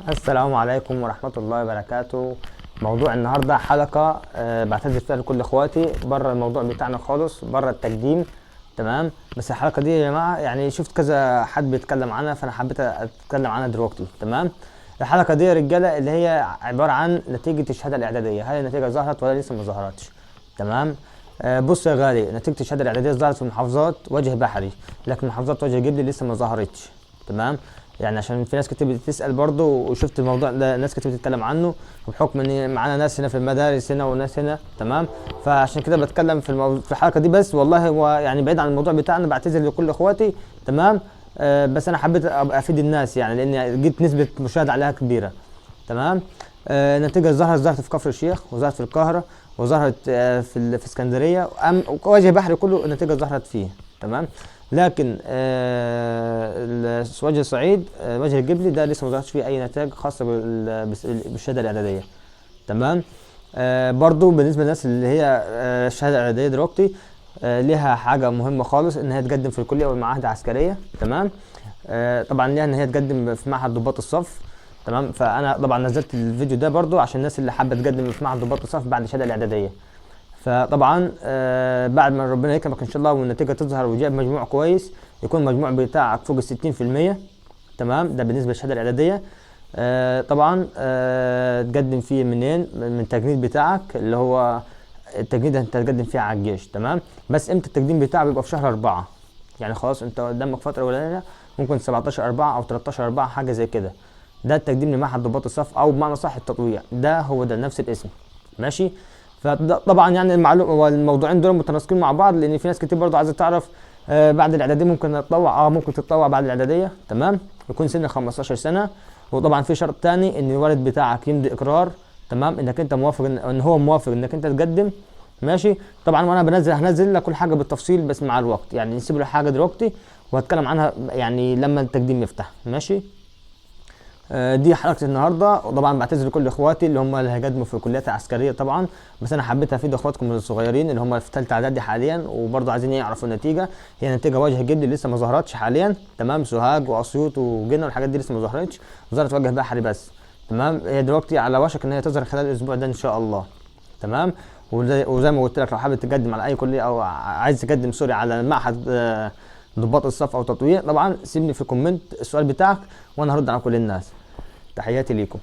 السلام عليكم ورحمة الله وبركاته. موضوع النهاردة حلقة بعتذر فيها لكل اخواتي بره الموضوع بتاعنا خالص، بره التقديم. تمام. بس الحلقة دي يا جماعة يعني شفت كذا حد بيتكلم عنها، فانا حبيت اتكلم عنها دلوقتي. تمام. الحلقة دي يا رجالة اللي هي عبارة عن نتيجة الشهادة الإعدادية، هل النتيجة ظهرت ولا لسه ما ظهرتش؟ تمام. بص يا غالي، نتيجة الشهادة الإعدادية ظهرت في محافظات وجه بحري، لكن محافظات وجه جبلي لسه ما ظهرتش. تمام. يعني عشان في ناس كتير بتسأل برضه، وشفت الموضوع ده ناس كتير بتتكلم عنه، وبحكم ان معانا ناس هنا في المدارس هنا وناس هنا. تمام. فعشان كده بتكلم في الحلقة دي بس. والله هو يعني بعيد عن الموضوع بتاعنا، بعتذر لكل اخواتي. تمام. بس انا حبيت ابقى افيد الناس، يعني لان جيت نسبة مشاهدة عليها كبيرة. تمام. النتيجة ظهرت في كفر الشيخ، وظهرت في القاهرة، وظهرت في اسكندرية، وجه بحري كله النتيجة ظهرت فيه. تمام. لكن وجه الصعيد، وجه الجبلي ده لسه ما ظهرش فيه اي نتائج خاصة بالشهادة الإعدادية. تمام. برضو بالنسبة للناس اللي هي الشهادة الإعدادية دلوقتي ليها حاجة مهمة خالص، ان هي تقدم في الكلية والمعاهد العسكرية. تمام. طبعا ليها ان هي تقدم في معهد ضباط الصف. تمام. فانا طبعا نزلت الفيديو ده برضو عشان الناس اللي حابه تقدم في معهد ضباط الصف بعد الشهاده الاعداديه. فطبعا بعد ما ربنا يكرمك ان شاء الله والنتيجه تظهر وجايب مجموع كويس، يكون المجموع بتاعك فوق ال 60%. تمام. ده بالنسبه للشهاده الاعداديه. طبعا تقدم فيه منين؟ من التجنيد بتاعك، اللي هو التجنيد انت تقدم فيه على الجيش. تمام. بس امتى التقديم بتاعك؟ بيبقى في شهر 4. يعني خلاص انت قدامك فتره قليله، ممكن 17/4 او 13/4 حاجه زي كده. ده التقديم لمعهد ضباط الصف، او بمعنى صح التطويع. ده هو ده نفس الاسم. ماشي. فطبعا يعني المعلومه والموضوعين دول متناسقين مع بعض، لان في ناس كتير برضه عايزه تعرف بعد الاعداديه ممكن تتطوع. ممكن تتطوع بعد الاعداديه. تمام. يكون سنك 15 سنه. وطبعا في شرط تاني، ان الوالد بتاعك يمضي اقرار. تمام. انك انت موافق، ان هو موافق انك انت تقدم. ماشي. طبعا وانا هنزل لك كل حاجه بالتفصيل، بس مع الوقت يعني نسيب له حاجه دلوقتي وهتكلم عنها يعني لما التقديم يفتح. ماشي. دي حلقة النهاردة. وطبعا بعتذر لكل اخواتي اللي هم اللي هيقدموا في الكليات العسكرية طبعا، بس انا حبيت افيد اخواتكم الصغيرين اللي هم في ثالثة اعدادي حاليا، وبرضه عايزين يعرفوا النتيجة. هي نتيجة وجه جدي لسه ما ظهرتش حاليا. تمام. سوهاج واسيوط وجنة والحاجات دي لسه ما ظهرتش، ظهرت وجه بحري بس. تمام. هي دلوقتي على وشك ان هي تظهر خلال الاسبوع ده ان شاء الله. تمام. وزي ما قلت لك، لو حابب تقدم على اي كلية او عايز تقدم سوري على معهد ضباط الصف او تطوير، طبعا سيبني في كومنت السؤال بتاعك وانا هرد على كل الناس. تحياتي ليكم.